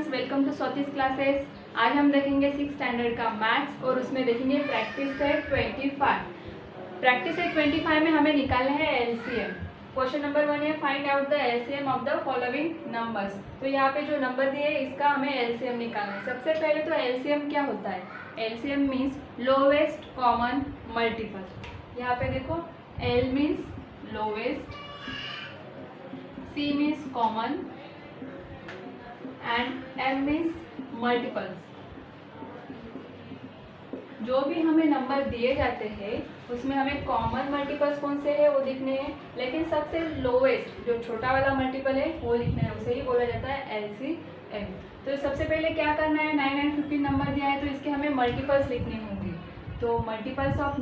Students, welcome to Swati's classes. आज हम देखेंगे 6 स्टैंडर्ड का मैथ्स और उसमें देखेंगे प्रैक्टिस सेट 25। प्रैक्टिस सेट 25 में हमें निकालना है एलसीएम। क्वेश्चन नंबर 1 है find out the LCM of the following numbers. तो यहाँ पे जो नंबर दिए है इसका हमें एलसीएम निकालना है। सबसे पहले तो एलसीएम क्या होता है? LCM means lowest common multiple. यहाँ पे देखो, L means lowest, C means common and M means multiples. जो भी हमें नंबर दिए जाते हैं उसमें हमें कॉमन मल्टीपल्स कौन से हैं वो लिखने हैं, लेकिन सबसे लोवेस्ट जो छोटा वाला मल्टीपल है वो लिखना है। उसे ही बोला जाता है एलसीएम। तो सबसे पहले क्या करना है, 9 एंड 15 नंबर दिया है तो इसके हमें मल्टीपल्स लिखने होंगे। तो मल्टीपल्स ऑफ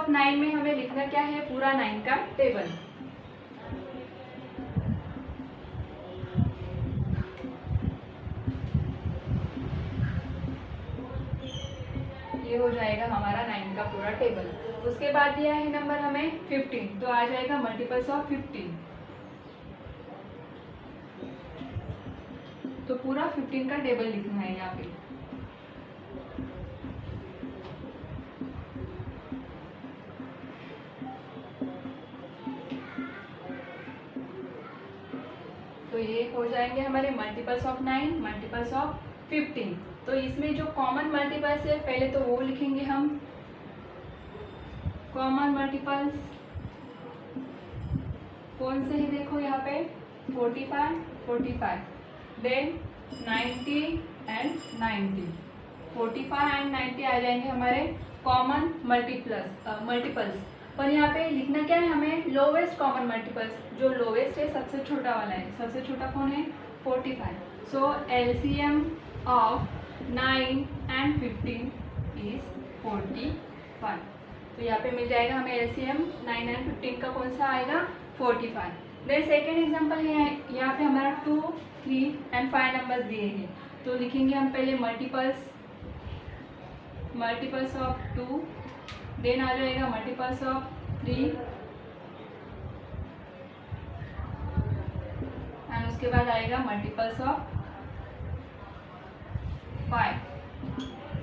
9 में हमें लिखना क्या है, पूरा 9 का टेबल। ये हो जाएगा हमारा 9 का पूरा टेबल। उसके बाद दिया है नंबर हमें 15, तो आ जाएगा मल्टीपल्स ऑफ 15। तो पूरा 15 का टेबल लिखना है यहाँ पे। तो ये हो जाएंगे हमारे मल्टीपल्स ऑफ 9, मल्टीपल्स ऑफ 15। तो इसमें जो कॉमन मल्टीपल्स है पहले तो वो लिखेंगे हम। कॉमन मल्टीपल्स कौन से है, देखो यहाँ पे 45, देन 90 एंड 90। 45 एंड 90 आ जाएंगे हमारे कॉमन मल्टीपल्स। पर यहाँ पे लिखना क्या है हमें, लोवेस्ट कॉमन मल्टीपल्स। जो लोवेस्ट है सबसे छोटा वाला है, सबसे छोटा कौन है, 45। सो एलसीएम ऑफ 9 एंड 15 इज 45। तो यहाँ पे मिल जाएगा हमें एलसीएम 9 एंड 15 का कौन सा आएगा, 45। देन सेकेंड एग्जाम्पल है, यहाँ पे हमारा 2, 3 एंड 5 नंबर दिए हैं। तो लिखेंगे हम पहले मल्टीपल्स ऑफ 2, देन आ जाएगा मल्टीपल्स ऑफ 3 एंड उसके बाद आएगा मल्टीपल्स ऑफ 5।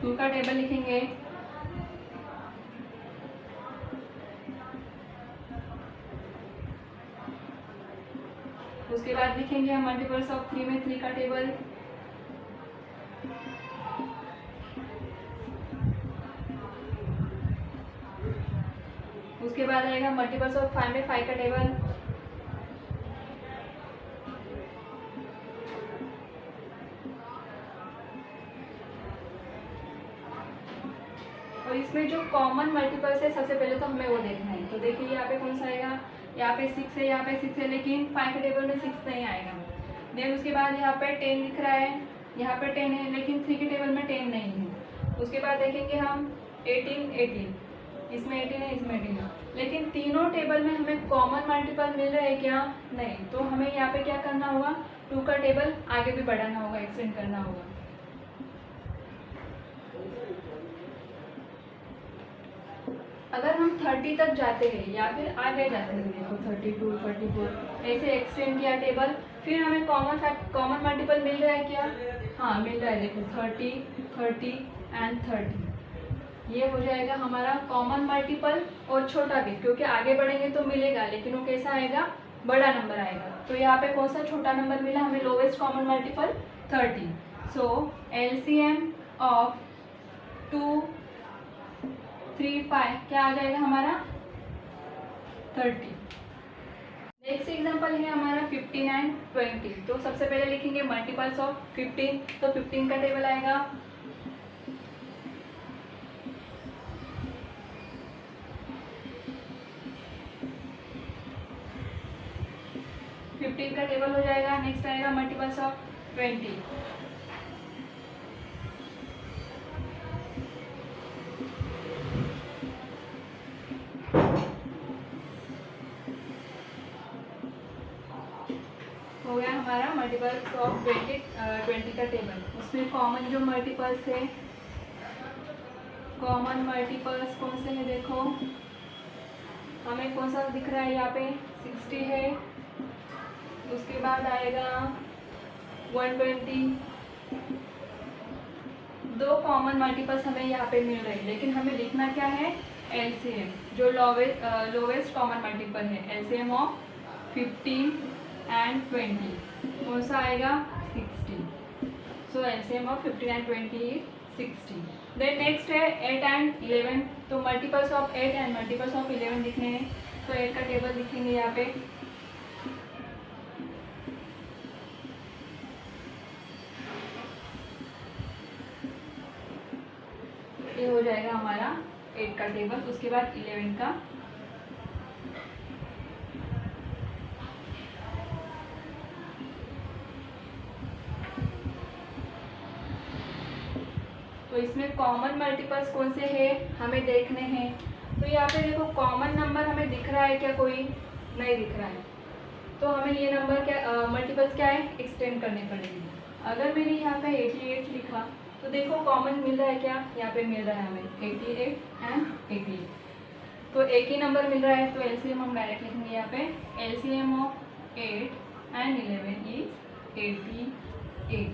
2 का टेबल लिखेंगे, उसके बाद लिखेंगे हम मल्टीपल्स ऑफ 3 में 3 का टेबल, उसके बाद आएगा मल्टीपल्स ऑफ 5 में 5 का टेबल, और इसमें जो कॉमन मल्टीपल्स है सबसे पहले तो हमें वो देखना है। तो देखिए यहाँ पे कौन सा आएगा, यहाँ पे 6 है, यहाँ पे 6 है, लेकिन 5 के टेबल में 6 नहीं आएगा। देन उसके बाद यहाँ पे 10 दिख रहा है, यहाँ पे 10 है, लेकिन 3 के टेबल में 10 नहीं है। उसके बाद देखेंगे हम 18, इसमें 18 है, इसमें 18 है, लेकिन तीनों टेबल में हमें कॉमन मल्टीपल मिल रहा है क्या, नहीं। तो हमें यहाँ पे क्या करना होगा, 2 का टेबल आगे भी बढ़ाना होगा, एक्सटेंड करना होगा। अगर हम 30 तक जाते हैं या फिर आगे जाते हैं, देखो 32, 34 ऐसे एक्सटेंड किया टेबल, फिर हमें कॉमन मल्टीपल मिल रहा है क्या, हाँ मिल रहा है। देखो 30 एंड 30, ये हो जाएगा हमारा कॉमन मल्टीपल। और छोटा भी, क्योंकि आगे बढ़ेंगे तो मिलेगा, लेकिन वो कैसा आएगा, बड़ा नंबर आएगा। तो यहाँ पे कौन सा छोटा नंबर मिला हमें, lowest common multiple 30। So LCM of 2, 3, 5 क्या आ जाएगा हमारा, 30। नेक्स्ट एग्जांपल है हमारा 15 एंड 20। तो सबसे पहले लिखेंगे मल्टीपल्स ऑफ 15। तो 15 का टेबल आएगा, का टेबल हो जाएगा। नेक्स्ट आएगा मल्टीपल्स ऑफ 20। हो गया हमारा मल्टीपल्स ऑफ 20 का टेबल। उसमें कॉमन जो मल्टीपल्स है, कॉमन मल्टीपल्स कौन से हैं, देखो हमें कौन सा दिख रहा है यहाँ पे, 60 है, बाद आएगा 120। दो कॉमन मल्टीपल्स हमें यहाँ पे मिल रहे हैं, लेकिन हमें लिखना क्या है, एलसीएम, जो लोवेस्ट कॉमन मल्टीपल है, एलसीएम ऑफ 15 एंड 20 कौन सा आएगा, 60। So LCM of 15 and 20 is 60। Then next है 8 एंड 11। तो multiples of 8 and multiples of 11 लिखने हैं। तो 8 का टेबल लिखेंगे यहाँ पे। ये हो जाएगा हमारा 8 का टेबल। उसके बाद 11 का, तो इसमें कॉमन मल्टीपल्स कौन से हैं हमें देखने हैं। तो यहाँ पे देखो कॉमन नंबर हमें दिख रहा है क्या, कोई नहीं दिख रहा है, तो हमें ये नंबर क्या मल्टीपल्स क्या है, एक्सटेंड करने पड़ेंगे। अगर मैंने यहाँ पे 88 लिखा तो देखो कॉमन मिल रहा है क्या, यहाँ पे मिल रहा है हमें 88 एंड 88, तो एक ही नंबर मिल रहा है। तो एलसीएम हम डायरेक्ट लिखेंगे यहाँ पे, LCM of 8 and 11 is 88।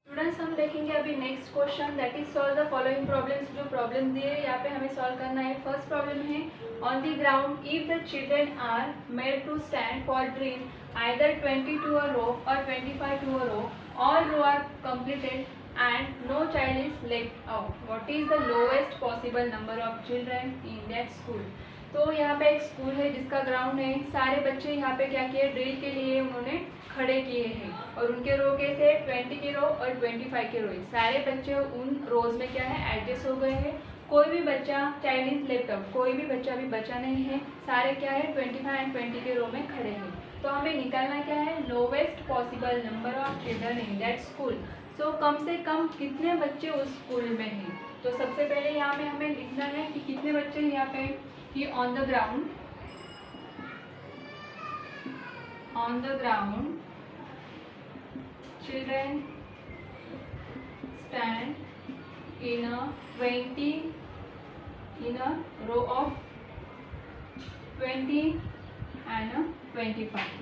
Students हम देखेंगे अभी next question, that is solve the following problems. जो प्रॉब्लम दिए यहाँ पे हमें सॉल्व करना है। फर्स्ट प्रॉब्लम है, on the ground if the children are made to stand for drill either 20 to a row or 25 to a row, all row are completed and no child is left out, what is the lowest possible number of children in that school। तो यहाँ पे एक school है जिसका ground है, सारे बच्चे यहाँ पे क्या किए, ड्रिल के लिए उन्होंने खड़े किए हैं, और उनके रो कैसे 20 के रो और 25 के रो है। सारे बच्चे उन रोज में क्या है एडजस्ट हो गए हैं, कोई भी बच्चा चाइल्ड इज लेफ्ट आउट, कोई भी बच्चा भी बचा नहीं है, सारे क्या है 25 एंड 20 के रो में खड़े हैं। तो हमें निकालना क्या है, lowest possible number of children in that school. So कम से कम कितने बच्चे उस स्कूल में हैं। तो सबसे पहले यहाँ पे हमें लिखना है कि कितने बच्चे यहाँ पे, कि on the ground children stand in a 20 in a row of 20 and 25।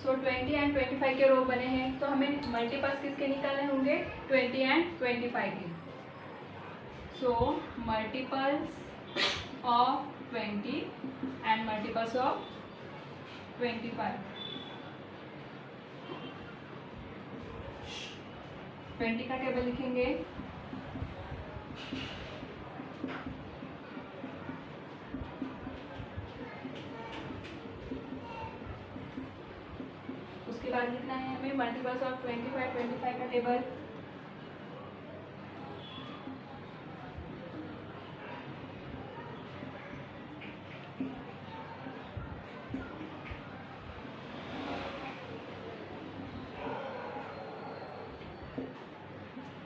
So 20 and 25 के रो बने हैं, तो हमें मल्टीपल्स किसके निकालने होंगे, 20 एंड 25 के। So multiples of 20 and multiples of 25। 20 का टेबल लिखेंगे, उसके बाद लिखना है हमें मल्टीपल्स ऑफ 25 का टेबल।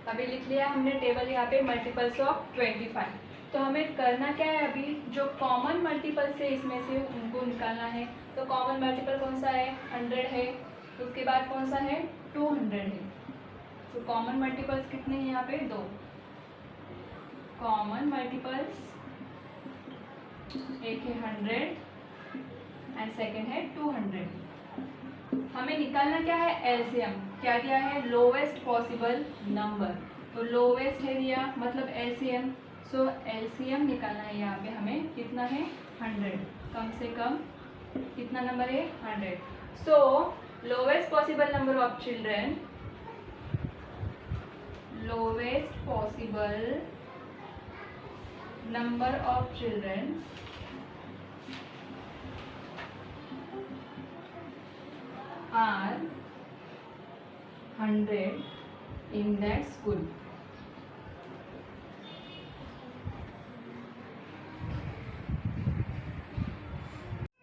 अभी लिख लिया हमने टेबल यहाँ पे मल्टीपल्स ऑफ 25। तो हमें करना क्या है, अभी जो कॉमन मल्टीपल्स है इसमें से उनको निकालना है। तो कॉमन मल्टीपल कौन सा है, 100 है। उसके बाद कौन सा है, 200 है। तो कॉमन मल्टीपल्स कितने हैं यहाँ पे, 2 कॉमन मल्टीपल्स, एक है 100 एंड सेकेंड है 200। हमें निकालना क्या है, एलसीएम। क्या दिया है, लोवेस्ट पॉसिबल नंबर। तो लोवेस्ट है दिया, मतलब एलसीएम। सो एलसीएम निकालना है यहाँ पे हमें, कितना है 100, कम से कम कितना नंबर है 100। So lowest possible number of children, lowest possible number of children are 100 in that school।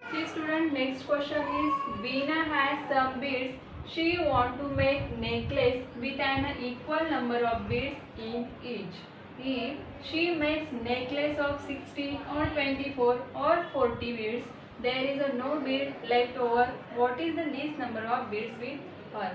See student, next question is, Veena has some beads. She want to make necklace with an equal number of beads in each. If she makes necklace of 60 or 24 or 40 beads, there is a no bead left over, what is the least number of beads with her।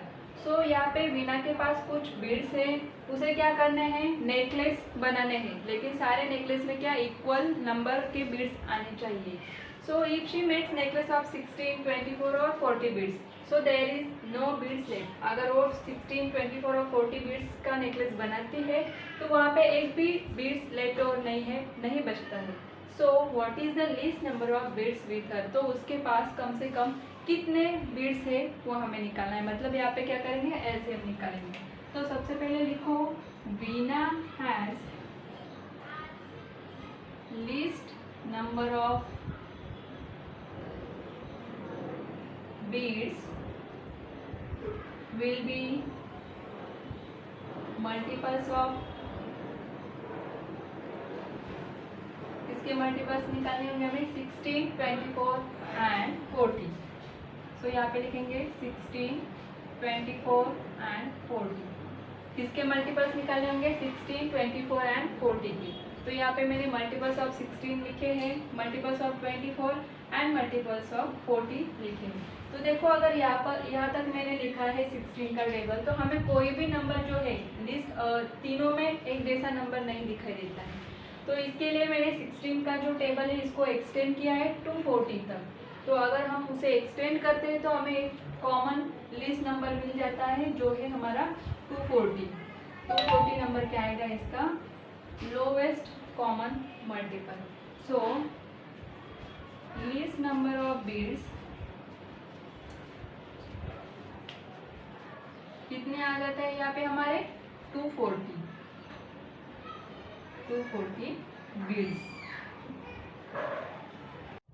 सो यहाँ पे वीना के पास कुछ beads हैं, उसे क्या करने हैं, necklace बनाने हैं, लेकिन सारे नेकलेस में क्या इक्वल नंबर के बीड्स आने चाहिए। So if she makes necklace of 16, 24 or 40 beads, so there is no beads left. अगर वो 16, 24 और 40 beads का नेकलेस बनाती है तो वहाँ पे एक भी beads लेफ्ट और नहीं है, नहीं बचता है. So what is the least number of beads with her? तो उसके पास कम से कम कितने beads है वो हमें निकालना है. मतलब यहाँ पे क्या करेंगे, LCM निकालेंगे. तो सबसे पहले लिखो Veena has least number of beads will be multiples of, इसके मल्टीपल्स निकालने होंगे हमें 16, 24 एंड 40. सो यहाँ पे लिखेंगे 16, 24 एंड 40. इसके मल्टीपल्स निकालने होंगे 16, 24 एंड 40 की. तो यहाँ पे मैंने मल्टीपल्स ऑफ 16 लिखे हैं, multiples of 24 and multiples of 40 लिखे हैं. तो देखो अगर यहाँ तक मैंने लिखा है 16 का टेबल, तो हमें कोई भी नंबर जो है लिस्ट तीनों में एक जैसा नंबर नहीं दिखाई देता है. तो इसके लिए मैंने 16 का जो टेबल है इसको एक्सटेंड किया है टू 40 तक. तो अगर हम उसे एक्सटेंड करते हैं तो हमें एक कॉमन लिस्ट नंबर मिल जाता है जो है हमारा 240. 240 नंबर क्या आएगा इसका lowest common multiple. So least number of beads कितने आ जाते हैं यहाँ पे हमारे 240 बीड्स.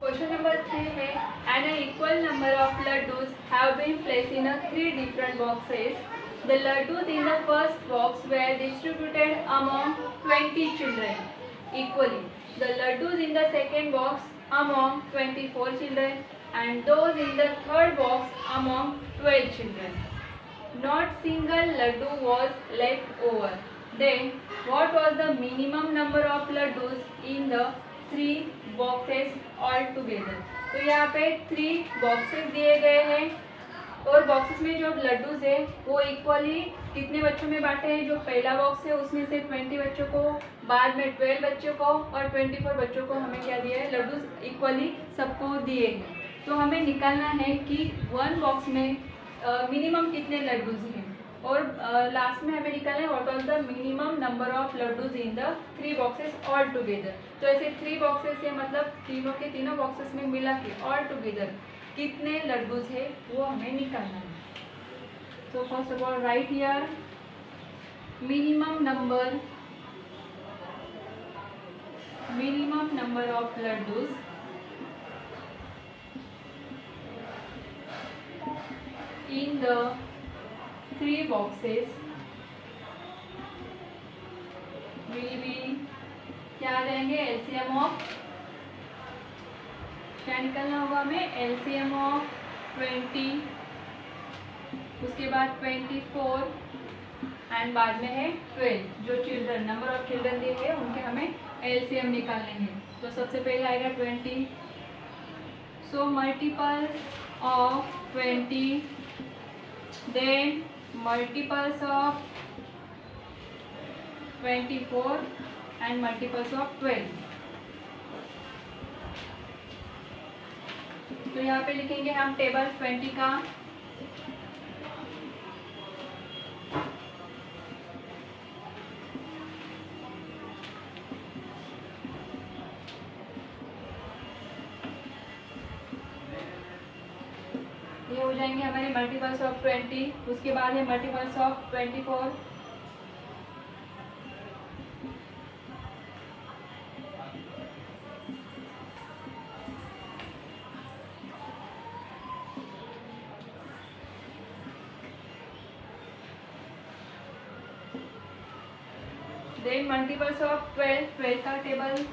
क्वेश्चन नंबर 3 है N equal number of laddoos have been placed in 3 different boxes. The laddus in the first box were distributed among 20 children equally. The laddus in the second box among 24 children and those in the third box among 12 children. Not single laddu was left over. Then what was the minimum number of laddus in the 3 boxes altogether? तो यहाँ पे 3 boxes दिए गए हैं और boxes में जो लड्डूज है वो इक्वली कितने बच्चों में बांटे हैं. जो पहला बॉक्स है उसमें से 20 बच्चों को, बाद में 12 बच्चों को और 24 बच्चों को हमें क्या दिया है, लड्डूज इक्वली सबको दिए हैं. तो हमें निकालना है कि वन बॉक्स में मिनिमम कितने लड्डूज हैं और लास्ट में हमें निकालना है what was the minimum number of laddoos in the 3 boxes all together. तो ऐसे 3 बॉक्सेस है मतलब तीनों के तीनों बॉक्सेस में मिला के ऑल टुगेदर कितने लड्डूज है वो हमें निकालना है. So first of all right here minimum number of laddoos in the 3 boxes will be क्या आ जाएंगे, एलसीएम ऑफ क्या निकलना होगा हमें, एलसीएम ऑफ 20, उसके बाद 24 एंड बाद में है 12. जो चिल्ड्रन नंबर ऑफ चिल्ड्रन दिए हैं उनके हमें एलसीएम निकालने हैं. तो सबसे पहले आएगा 20. सो multiples of 20, then multiples of 24 and multiples of 12. तो यहाँ पे लिखेंगे हम टेबल 20 का. ये हो जाएंगे हमारे मल्टीपल्स ऑफ 20. उसके बाद है multiples of 24. Then multiples of 12 का टेबल.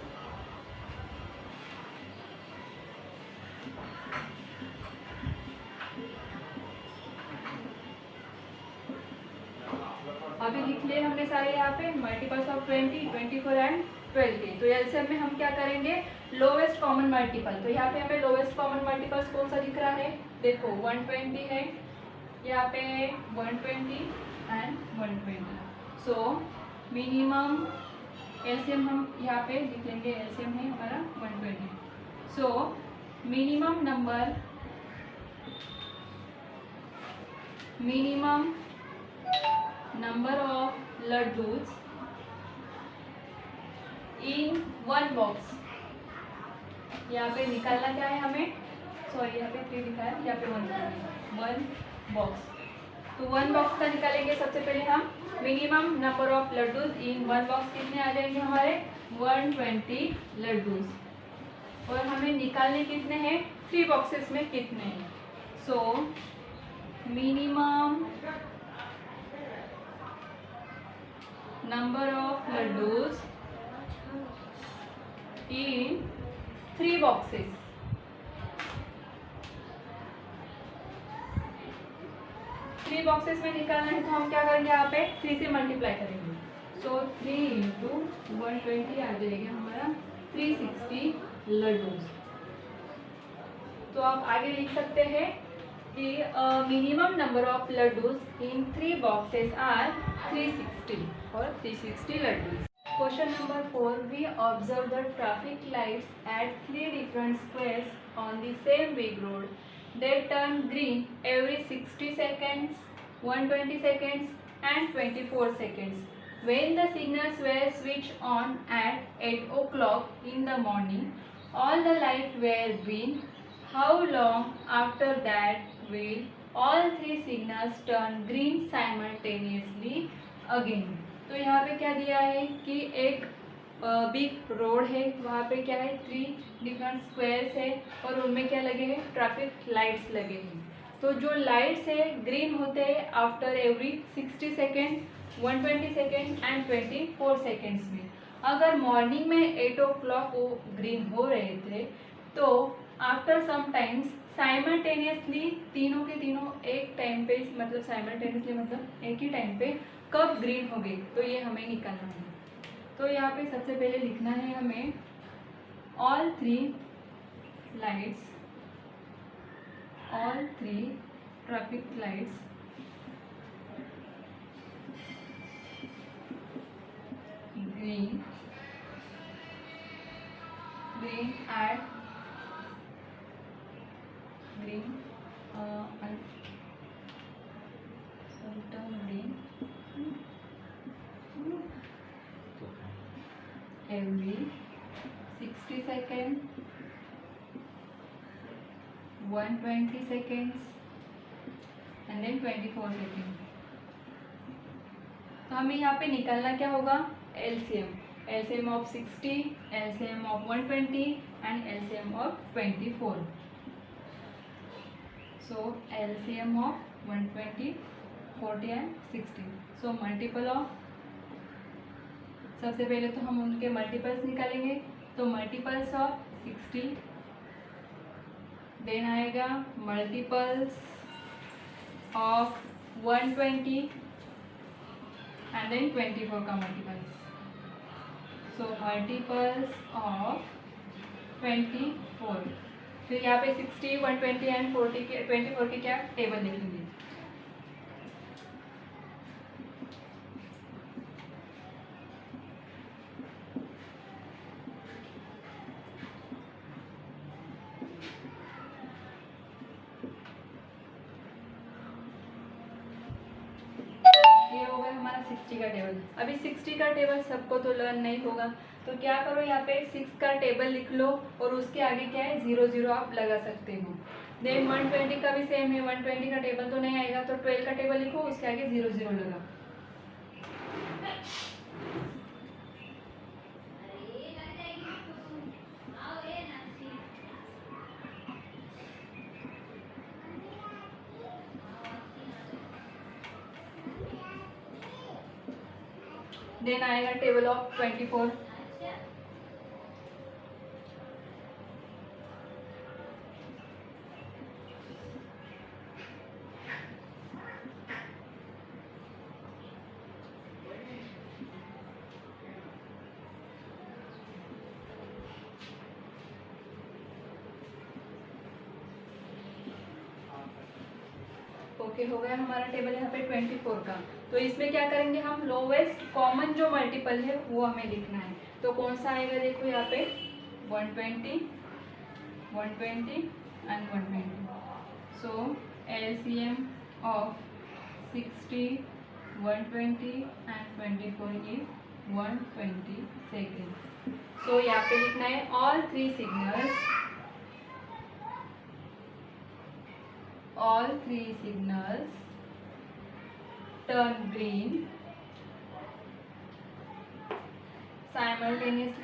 अभी लिख लिए हमने सारे यहाँ पे मल्टीपल्स ऑफ 20, 24 एंड 12 के. तो एलसीएम में हम क्या करेंगे, लोवेस्ट कॉमन मल्टीपल. तो यहाँ पे हमें लोवेस्ट कॉमन मल्टीपल्स कौन सा दिख रहा है, देखो 120 है यहाँ पे, 120 एंड 120. सो मिनिमम एलसीएम हम यहाँ पे लिख लेंगे, एलसीएम है हमारा 120. So minimum number of laddoos in one box. यहाँ पे निकालना क्या है हमें, सॉरी यहाँ पे 3 लिखा है, यहाँ पे 1 बॉक्स। तो 1 बॉक्स का निकालेंगे। सबसे पहले हम minimum number of laddoos in 1 box कितने आ जाएंगे हमारे 120 लड्डूज, और हमें निकालने कितने हैं 3 बॉक्सेस में कितने हैं। So minimum number of laddoos in 3 boxes. Three boxes में निकालना है तो हम क्या करेंगे, यहाँ पे 3 से मल्टीप्लाई करेंगे। सो 3 इंटू 120 आ जाएगा हमारा 360 लड्डूज। तो आप आगे लिख सकते हैं कि minimum number of laddoos in 3 boxes are 360 और 360 laddoos. Question number 4. We observe the traffic lights at 3 different squares on the same big road. They turn green every 60 seconds, 120 seconds and 24 seconds. When the signals were switched on at 8 o'clock in the morning, all the lights were green. How long after that will all 3 signals turn green simultaneously again? तो यहाँ पे क्या दिया है कि एक big road है, वहाँ पे क्या है 3 डिफरेंट स्क्वायर्स है और उनमें क्या लगे हैं ट्रैफिक लाइट्स लगे हैं। तो जो लाइट्स है ग्रीन होते हैं after every 60 second, 120 second and 24 seconds में। अगर मॉर्निंग में 8 o'clock वो ग्रीन हो रहे थे तो आफ्टर सम टाइम्स साइमल्टेनियसली तीनों के तीनों एक टाइम पे, मतलब साइमल्टेनियसली मतलब एक ही टाइम पे कब ग्रीन हो गए, तो ये हमें निकालना है। तो यहाँ पे सबसे पहले लिखना है हमें all 3 traffic lights green at green every 60 seconds, 120 seconds and then 24 seconds। तो हमें यहाँ पे निकालना क्या होगा LCM of 60, LCM of 120 and LCM of 24। So LCM of 120, 40 and 60। So multiple of, सबसे पहले तो हम उनके मल्टीपल्स निकालेंगे। तो मल्टीपल्स ऑफ 60, देन आएगा मल्टीपल्स ऑफ 120 एंड देन 24 का मल्टीपल्स। So multiples of 24। फिर यहाँ पे 60, 120 एंड 40 के 24 के क्या टेबल लिखेंगे। ये हो गया हमारा 60 का टेबल। अभी 60 का टेबल सबको तो लर्न नहीं होगा, तो क्या करो यहाँ पे 6 का टेबल लिख लो और उसके आगे क्या है 0 0 आप लगा सकते हो। देन 120 का भी सेम है, 120 का टेबल तो नहीं आएगा तो 12 का टेबल लिखो, उसके आगे 0 0 लगा। देन आएगा टेबल ऑफ 24। ओके हो गया हमारा टेबल यहाँ पे 24 का। तो इसमें क्या करेंगे हम, लोवेस्ट कॉमन जो मल्टीपल है वो हमें लिखना है। तो कौन सा आएगा देखो यहाँ पे 120, 120 and 120. So LCM of 60, 120 and 24 is 120 seconds. So यहाँ पे लिखना है all three signals turn green simultaneously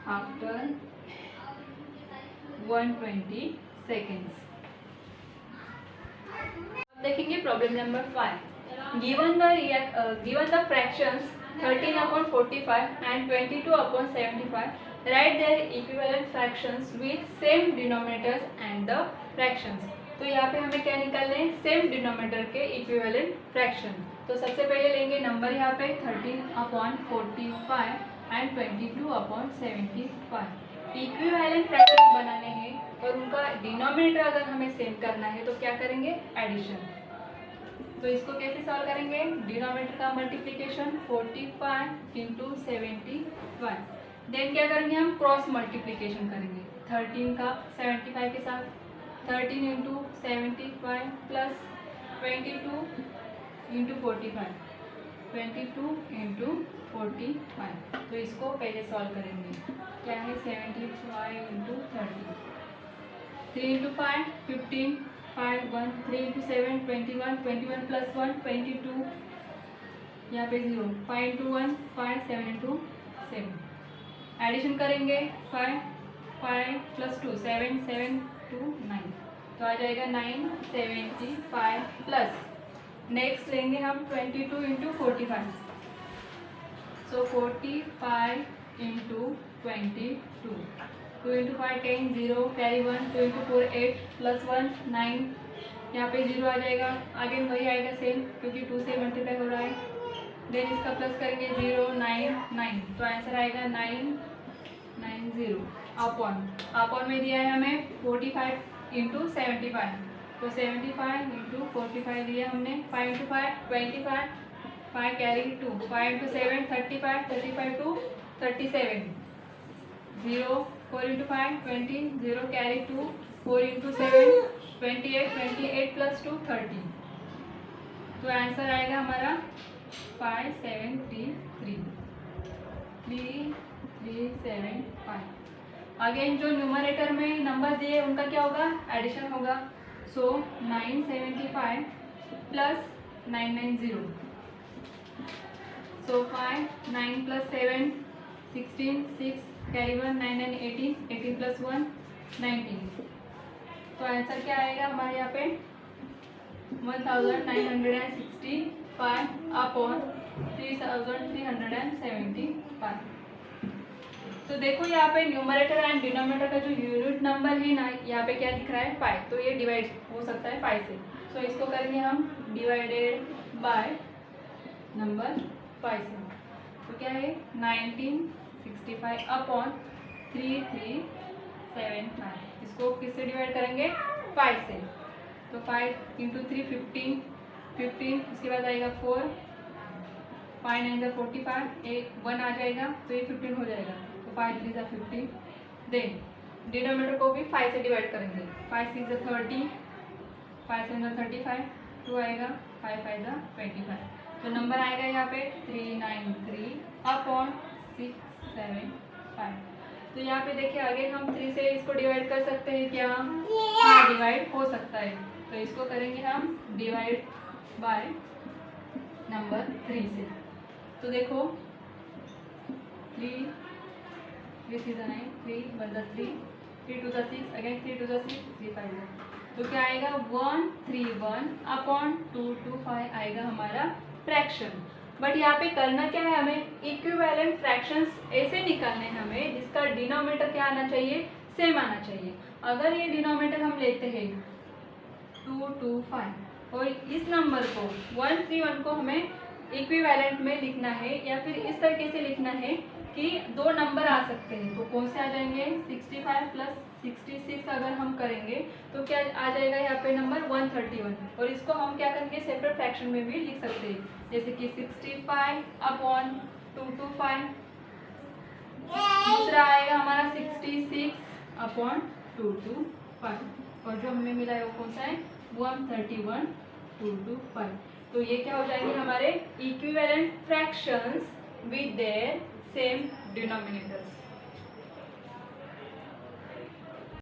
after 120 seconds. अब देखेंगे problem number 5. Given the fractions 13/45 and 22/75, write their equivalent fractions with same denominators and the fractions. तो यहाँ पे हमें क्या निकालने हैं? सेम डिनोमिनेटर के इक्विवेलेंट फ्रैक्शन. तो सबसे पहले लेंगे नंबर यहाँ पे 13/45 एंड 22/75. इक्विवेलेंट फ्रैक्शन बनाने हैं और उनका डिनोमिनेटर अगर हमें सेम करना है तो क्या करेंगे? एडिशन. तो इसको कैसे सॉल्व करेंगे? डिनोमिनेटर का मल्टीप्लिकेशन 45 इंटू 75. देन क्या करेंगे? हम क्रॉस मल्टीप्लिकेशन करेंगे 13 का 75 के साथ. 13 इंटू 75 प्लस 22 इंटू 45. 22 इंटू 45. तो इसको पहले सॉल्व करेंगे. क्या है? 75 इंटू 30. 3 इंटू 5 15. 5 1. 3 इंटू 7 21. 21 प्लस 1 22. यहाँ पे 0. 5 इंटू 1 5. 7 इंटू 7. एडिशन करेंगे 5 5 प्लस 2 7 7 2 9. तो आ जाएगा 975 प्लस. नेक्स्ट लेंगे हम 22 इंटू 45. सो 45 into 22. 2 into 5 10 0 carry 1. 2 into 4 8 plus 1 9. यहाँ पे 0 आ जाएगा. आगे वही आएगा सेम क्योंकि 2 से मल्टीप्लाई हो रहा है. देन इसका प्लस करेंगे 0 9 9. तो आंसर आएगा 990 अपॉन में दिया है हमें 45 इंटू 75. तो 75 इंटू 45 दिया हमने. 5 into 5 25. 5 carry 2. 5 into 7 35. 35 two 37. 0 4 into 5 20. 0 carry 2. 4 into 7 28. 28 plus 2 30. तो आंसर आएगा हमारा 5733. 3375. अगेन जो न्यूमरेटर में नंबर दिए उनका क्या होगा? एडिशन होगा. सो 975 प्लस 990. सो 5 9 प्लस 7 16 6 कैरी 1 9 9 18. 18 प्लस 1 19. तो आंसर क्या आएगा हमारे यहाँ पे? 1965 अपॉन 3375. तो देखो यहाँ पे न्यूमरेटर एंड डिनोमिनेटर का जो यूनिट नंबर है ना, यहाँ पे क्या दिख रहा है? 5. तो ये डिवाइड हो सकता है 5 से. तो इसको करेंगे हम डिवाइडेड बाय नंबर 5 से. तो क्या है? 1965 अपॉन 3375. इसको किससे डिवाइड करेंगे? 5 से. तो 5 इंटू 3 15. 15 उसके बाद आएगा 4. 5 9 45. 1 आ जाएगा तो ये 15 हो जाएगा. 5 3 15. देन डिनोमिनेटर को भी 5 से डिवाइड करेंगे. 5 6 30. 5 7 35. 2 आएगा. 5 5 25. तो नंबर आएगा यहाँ पे 393 अपॉन 675. तो यहाँ पे देखिए अगेन हम 3 से इसको डिवाइड कर सकते हैं क्या? हाँ, डिवाइड हो सकता है. तो इसको करेंगे हम डिवाइड बाय नंबर 3 से. तो देखो 3 3 3 9 3 1 3 3 2 6 अगेन 3 2 6 3 5. तो क्या आएगा? 131 अपॉन 225 आएगा हमारा फ्रैक्शन. बट यहाँ पे करना क्या है? हमें इक्विवेलेंट फ्रैक्शंस ऐसे निकालने हैं हमें जिसका डिनोमिनेटर क्या आना चाहिए? सेम आना चाहिए. अगर ये डिनोमिनेटर हम लेते हैं 225 और इस नंबर को 131 को हमें इक्विवेलेंट में लिखना है या फिर इस तरीके से लिखना है कि दो नंबर आ सकते हैं, तो कौन से आ जाएंगे 65 प्लस 66 अगर हम करेंगे तो क्या आ जाएगा यहाँ पे नंबर 131, और इसको हम क्या करेंगे सेपरेट फ्रैक्शन में भी लिख सकते हैं, जैसे कि 65 अपॉन 225, दूसरा आएगा हमारा 66 अपॉन 225, और जो हमें मिला है वो कौन सा है 131 225। तो ये क्या हो जाएंगे हमारे equivalent fractions with their same denominators.